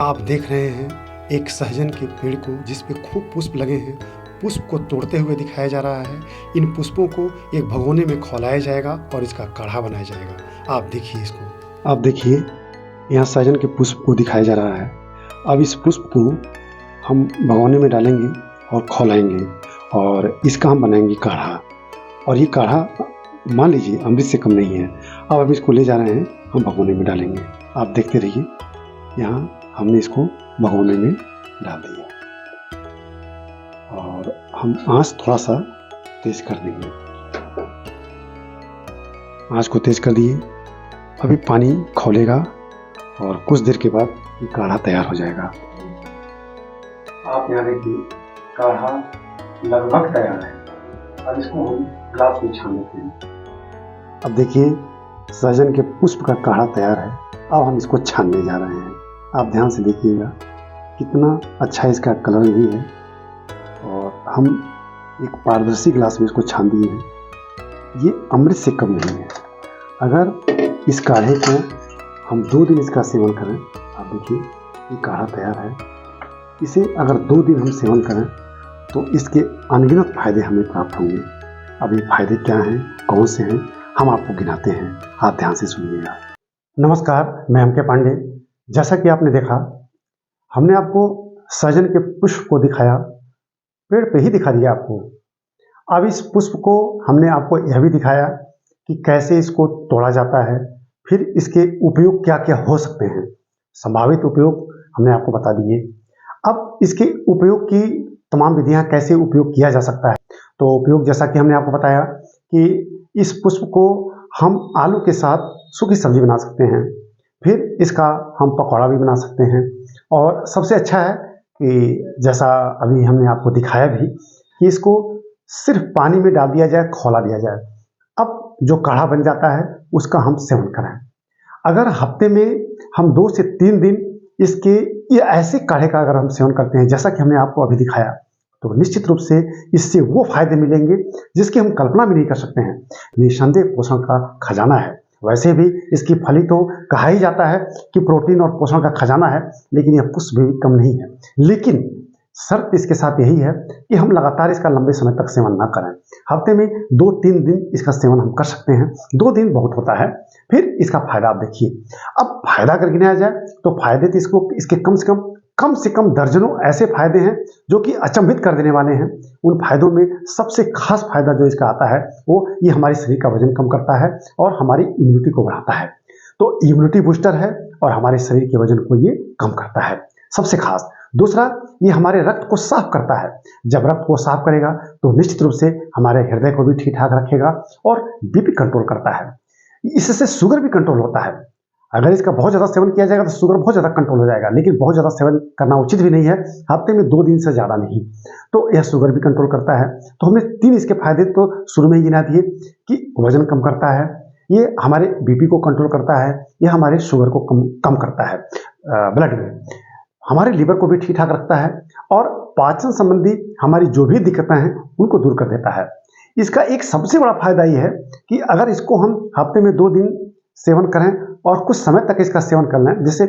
आप देख रहे हैं एक सहजन के पेड़ को जिस पे खूब पुष्प लगे हैं। पुष्प को तोड़ते हुए दिखाया जा रहा है। इन पुष्पों को एक भगोने में खौलाया जाएगा और इसका काढ़ा बनाया जाएगा। आप देखिए इसको। आप देखिए यहाँ सहजन के पुष्प को दिखाया जा रहा है। अब इस पुष्प को हम भगोने में डालेंगे और खौलाएंगे और इसका हम बनाएंगे काढ़ा। और ये काढ़ा मान लीजिए अमृत से कम नहीं है। अब इसको ले जा रहे हैं, हम भगोने में डालेंगे। आप देखते रहिए। यहाँ हमने इसको भगोने में डाल दिया और हम आंच थोड़ा सा तेज कर देंगे। आंच को तेज कर दिए। अभी पानी खौलेगा और कुछ देर के बाद ये काढ़ा तैयार हो जाएगा। आप यहाँ देखिए काढ़ा लगभग तैयार है। अब इसको हम ग्लास में छान लेते हैं। अब देखिए सहजन के पुष्प का काढ़ा तैयार है। अब हम इसको छानने जा रहे हैं। आप ध्यान से देखिएगा कितना अच्छा इसका कलर भी है और हम एक पारदर्शी गिलास में इसको छान दिए हैं। ये अमृत से कम नहीं है। अगर इस काढ़े को हम 2 दिन इसका सेवन करें, आप देखिए ये काढ़ा तैयार है। इसे अगर 2 दिन हम सेवन करें तो इसके अनगिनत फायदे हमें प्राप्त होंगे। अब ये फायदे क्या हैं, कौन से हैं, हम आपको गिनाते हैं। आप ध्यान से सुनिएगा। नमस्कार, मैं एम के पांडे। जैसा कि आपने देखा, हमने आपको सहजन के पुष्प को दिखाया, पेड़ पे ही दिखा दिया आपको। अब इस पुष्प को हमने आपको यह भी दिखाया कि कैसे इसको तोड़ा जाता है, फिर इसके उपयोग क्या क्या हो सकते हैं। संभावित उपयोग हमने आपको बता दिए। अब इसके उपयोग की तमाम विधियां, कैसे उपयोग किया जा सकता है। तो उपयोग जैसा कि हमने आपको बताया कि इस पुष्प को हम आलू के साथ सूखी सब्जी बना सकते हैं, फिर इसका हम पकौड़ा भी बना सकते हैं। और सबसे अच्छा है कि जैसा अभी हमने आपको दिखाया भी कि इसको सिर्फ पानी में डाल दिया जाए, खौला दिया जाए। अब जो काढ़ा बन जाता है उसका हम सेवन करें। अगर हफ्ते में हम 2 से 3 दिन इसके ये ऐसे काढ़े का अगर हम सेवन करते हैं जैसा कि हमने आपको अभी दिखाया, तो निश्चित रूप से इससे वो फायदे मिलेंगे जिसकी हम कल्पना भी नहीं कर सकते हैं। निस्संदेह पोषण का खजाना है। वैसे भी इसकी फली तो कहा ही जाता है कि प्रोटीन और पोषण का खजाना है, लेकिन यह पुष्प भी कम नहीं है। लेकिन शर्त इसके साथ यही है कि हम लगातार इसका लंबे समय तक सेवन ना करें। हफ्ते में 2-3 दिन इसका सेवन हम कर सकते हैं। 2 दिन बहुत होता है। फिर इसका फायदा आप देखिए। अब फायदा अगर गिनाया जाए तो फायदे तो इसके कम से कम दर्जनों ऐसे फायदे हैं जो कि अचंभित कर देने वाले हैं। उन फायदों में सबसे खास फायदा जो इसका आता है वो ये हमारे शरीर का वजन कम करता है और हमारी इम्यूनिटी को बढ़ाता है। तो इम्यूनिटी बूस्टर है और हमारे शरीर के वजन को ये कम करता है, सबसे खास। दूसरा, ये हमारे रक्त को साफ करता है। जब रक्त को साफ करेगा तो निश्चित रूप से हमारे हृदय को भी ठीक ठाक रखेगा और बीपी कंट्रोल करता है। इससे शुगर भी कंट्रोल होता है। अगर इसका बहुत ज़्यादा सेवन किया जाएगा तो शुगर बहुत ज़्यादा कंट्रोल हो जाएगा, लेकिन बहुत ज़्यादा सेवन करना उचित भी नहीं है। हफ्ते में 2 दिन से ज़्यादा नहीं। तो यह शुगर भी कंट्रोल करता है। तो हमने 3 इसके फायदे तो शुरू में ही गिना दिए कि वजन कम करता है, ये हमारे बीपी को कंट्रोल करता है, यह हमारे शुगर को कम करता है ब्लड में, हमारे लीवर को भी ठीक ठाक रखता है और पाचन संबंधी हमारी जो भी दिक्कतें हैं उनको दूर कर देता है। इसका एक सबसे बड़ा फायदा ये है कि अगर इसको हम हफ्ते में 2 दिन सेवन करें और कुछ समय तक इसका सेवन कर लें, जैसे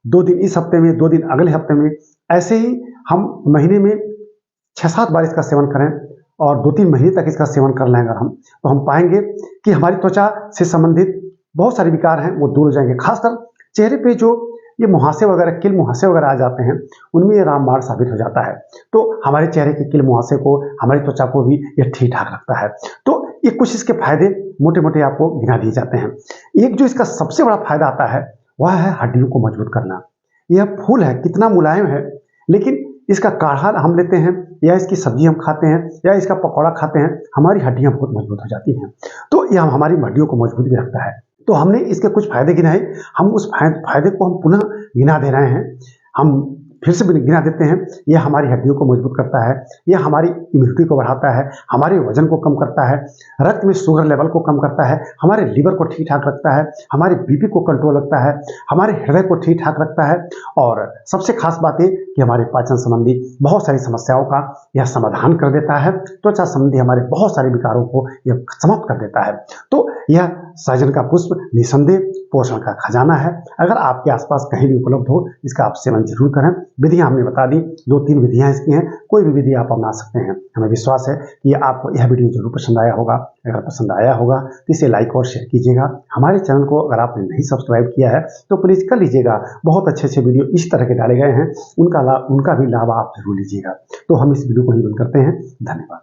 2 दिन इस हफ्ते में, 2 दिन अगले हफ्ते में, ऐसे ही हम महीने में 6-7 बार इसका सेवन करें और 2-3 महीने तक इसका सेवन कर लें अगर हम, तो हम पाएंगे कि हमारी त्वचा से संबंधित बहुत सारे विकार हैं वो दूर हो जाएंगे। खासकर चेहरे पे जो ये मुहासे वगैरह, किल मुहासे वगैरह आ जाते हैं, उनमें ये रामबाण साबित हो जाता है। तो हमारे चेहरे के किल मुहासे को, हमारी त्वचा को भी ये ठीक ठाक रखता है। तो ये कुछ इसके फायदे मोटे मोटे आपको गिना दिए जाते हैं। एक जो इसका सबसे बड़ा फायदा आता है वह है हड्डियों को मजबूत करना। यह फूल है, कितना मुलायम है, लेकिन इसका काढ़ा हम लेते हैं या इसकी सब्जी हम खाते हैं या इसका पकौड़ा खाते हैं, हमारी हड्डियां बहुत मजबूत हो जाती हैं। तो यह हमारी हड्डियों को मजबूत भी रखता है। तो हमने इसके कुछ फायदे गिनाए, हम उस फायदे को हम पुनः गिना दे रहे हैं। हम फिर से गिना देते हैं। यह हमारी हड्डियों को मजबूत करता है, यह हमारी इम्यूनिटी को बढ़ाता है, हमारे वजन को कम करता है, रक्त में शुगर लेवल को कम करता है, हमारे लीवर को ठीक ठाक रखता है, हमारे बीपी को कंट्रोल रखता है, हमारे हृदय को ठीक ठाक रखता है और सबसे खास बात है कि हमारे पाचन संबंधी बहुत सारी समस्याओं का यह समाधान कर देता है। त्वचा संबंधी हमारे बहुत सारे विकारों को यह समाप्त कर देता है। तो यह सहजन का पुष्प निसंदेह पोषण का खजाना है। अगर आपके आसपास कहीं भी उपलब्ध हो, इसका आप सेवन जरूर करें। विधियां हमने बता दी, 2-3 विधियां इसकी हैं, कोई भी विधि आप अपना सकते हैं। हमें विश्वास है कि आपको यह वीडियो जरूर पसंद आया होगा। अगर पसंद आया होगा तो इसे लाइक और शेयर कीजिएगा। हमारे चैनल को अगर आपने नहीं सब्सक्राइब किया है तो प्लीज़ कर लीजिएगा। बहुत अच्छे वीडियो इस तरह के डाले गए हैं, उनका भी लाभ आप जरूर लीजिएगा। तो हम इस वीडियो को ही बंद करते हैं। धन्यवाद।